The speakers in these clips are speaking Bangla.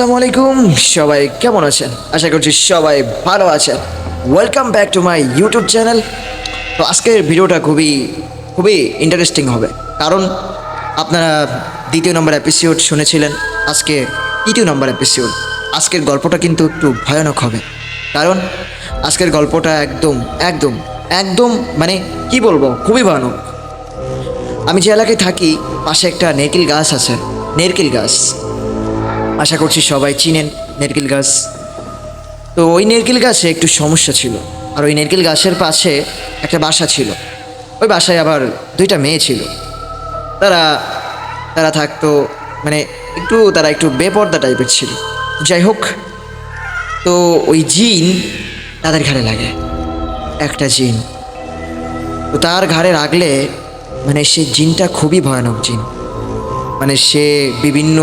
আসসালামু আলাইকুম, সবাই কেমন আছেন? আশা করছি সবাই ভালো আছেন। Welcome back to my YouTube channel. তো আজকের ভিডিওটা খুবই খুবই ইন্টারেস্টিং হবে, কারণ আপনারা দ্বিতীয় নম্বর এপিসোড শুনেছিলেন, আজকে তৃতীয় নম্বর এপিসোড। আজকের গল্পটা কিন্তু একটু ভয়ানক হবে, কারণ আজকের গল্পটা একদম একদম একদম মানে কি বলবো, খুবই ভয়ানক। আমি যে এলাকায় থাকি পাশে একটা নেরকেল গাছ আছে, নেরকেল গাছ। আশা করছি সবাই চিনেন নেরকেল গাছ। তো ওই নেরকেল গাছে একটু সমস্যা ছিল, আর ওই নেরকেল গাছের পাশে একটা বাসা ছিল। ওই বাসায় আবার দুইটা মেয়ে ছিল। তারা তারা থাকতো মানে তারা একটু বেপর্দা টাইপের ছিল। যাই হোক, তো ওই জিন তাদের ঘাড়ে লাগে, একটা জিন। তো তার ঘাড়ে লাগলে মানে সেই জিনটা খুবই ভয়ানক জিন। মানে সে বিভিন্ন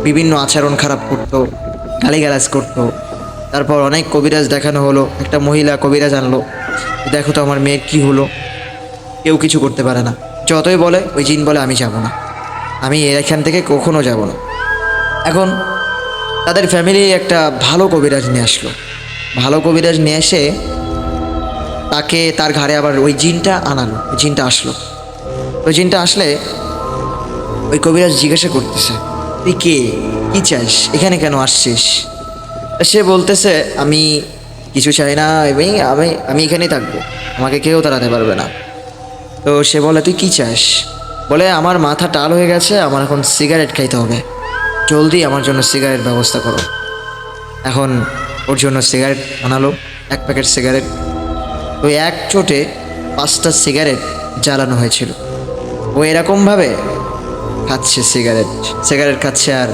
বিভিন্ন আচরণ খারাপ করতো, গালিগালাজ করতো। তারপর অনেক কবিরাজ দেখানো হলো, একটা মহিলা কবিরাজ আনলো, দেখো তো আমার মেয়ের কি হলো। কেউ কিছু করতে পারে না। যতই বলে ওই জিন বলে আমি যাব না, আমি এখান থেকে কখনো যাব না। এখন তাদের ফ্যামিলি একটা ভালো কবিরাজ নিয়ে আসলো। ভালো কবিরাজ নিয়ে এসে তাকে তার ঘাড়ে আবার ওই জিনটা আনালো। ওই জিনটা আসলো। ওই জিনটা আসলে ওই কবিরাজ জিজ্ঞাসা করতেছে, তুই কে, কি চাস, এখানে কেন আসছিস? সে বলতেছে, আমি কিছু চাই না, আমি আমি আমি এখানেই থাকবো, আমাকে কেউ তাড়াতে পারবে না। তো সে বলে, তুই কি চাস? বলে, আমার মাথা টাল হয়ে গেছে, আমার এখন সিগারেট খাইতে হবে, জলদি আমার জন্য সিগারেট ব্যবস্থা করো। এখন ওর জন্য সিগারেট বানালো, এক প্যাকেট সিগারেট। ওই এক চোটে 5টা সিগারেট জ্বালানো হয়েছিল। ও এরকমভাবে খাচ্ছে সিগারেট, সিগারেট খাচ্ছে আর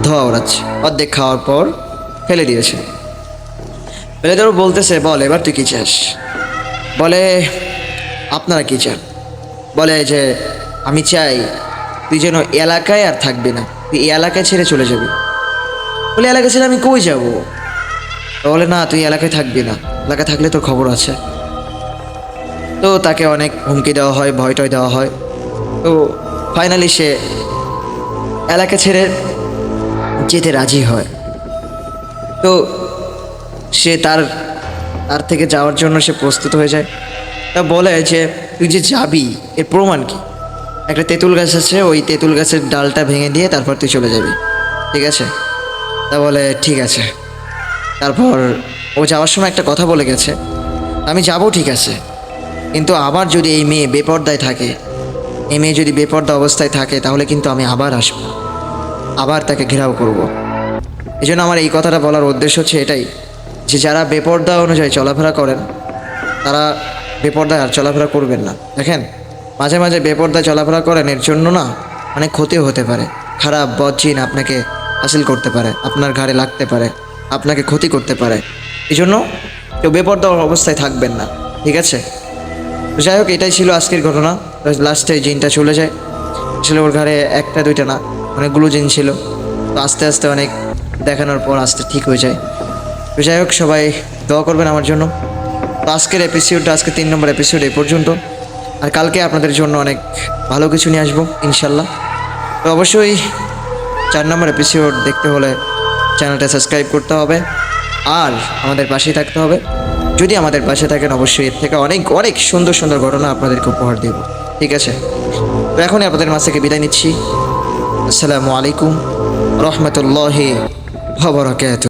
ধোঁয়া ওড়াচ্ছে। অর্ধেক খাওয়ার পর ফেলে দিয়েছে। ফেলে দেওয়ার বলতেছে, বল এবার তুই কী চাস? বলে, আপনারা কী চান? বলে যে, আমি চাই তুই যেন এলাকায় আর থাকবি না, তুই এই এলাকায় ছেড়ে চলে যাবি। বলে, এলাকা ছেড়ে আমি কই যাব? বলে, না তুই এলাকায় থাকবি না, এলাকায় থাকলে তোর খবর আছে। তো তাকে অনেক হুমকি দেওয়া হয়, ভয় টয় দেওয়া হয়। তো ফাইনালি সে এলাকা ছেড়ে যেতে রাজি হয়। তো সে তার তার থেকে যাওয়ার জন্য সে প্রস্তুত হয়ে যায়। তা বলে যে, তুই যে যাবি এর প্রমাণ কি? একটা তেঁতুল গাছ আছে, ওই তেঁতুল গাছের ডালটা ভেঙে দিয়ে তারপর তুই চলে যাবি, ঠিক আছে? তা বলে, ঠিক আছে। তারপর ও যাওয়ার সময় একটা কথা বলে গেছে, আমি যাব ঠিক আছে, কিন্তু আবার যদি এই মেয়ে বেপর্দায় থাকে, এই মেয়ে যদি বেপর্দা অবস্থায় থাকে, তাহলে কিন্তু আমি আবার আসবো, আবার তাকে ঘেরাও করব। এই জন্য আমার এই কথাটা বলার উদ্দেশ্য হচ্ছে এটাই, যে যারা বেপর্দা অনুযায়ী চলাফেরা করেন, তারা বেপর্দায় আর চলাফেরা করবেন না। দেখেন, মাঝে মাঝে বেপর্দায় চলাফেরা করেন, এর জন্য না অনেক ক্ষতিও হতে পারে। খারাপ বদজিন আপনাকে হাসিল করতে পারে, আপনার ঘাড়ে লাগতে পারে, আপনাকে ক্ষতি করতে পারে। এই জন্য কেউ বেপর্দা অবস্থায় থাকবেন না, ঠিক আছে? তো যাই হোক, এটাই ছিল আজকের ঘটনা। লাস্টে জিনটা চলে যায়। আসলে ওর ঘাড়ে একটা দুইটা না, অনেকগুলো জিন ছিল। তো আস্তে আস্তে অনেক দেখানোর পর আস্তে ঠিক হয়ে যায়। তো যাই হোক, সবাই দোয়া করবেন আমার জন্য। তো আজকের এপিসোডটা, আজকে 3 নম্বর এপিসোড এই পর্যন্ত। আর কালকে আপনাদের জন্য অনেক ভালো কিছু নিয়ে আসবো ইনশাল্লাহ। তো অবশ্যই 4 নম্বর এপিসোড দেখতে হলে চ্যানেলটা সাবস্ক্রাইব করতে হবে আর আমাদের পাশেই থাকতে হবে। যদি আমাদের পাশে থাকেন, অবশ্যই এর থেকে অনেক অনেক সুন্দর সুন্দর ঘটনা আপনাদেরকে উপহার দেব, ঠিক আছে? তো এখনই আপনাদের মাঝ থেকে বিদায় নিচ্ছি। আসসালামু আলাইকুম রহমতুল্লাহি ওয়া বারাকাতুহু।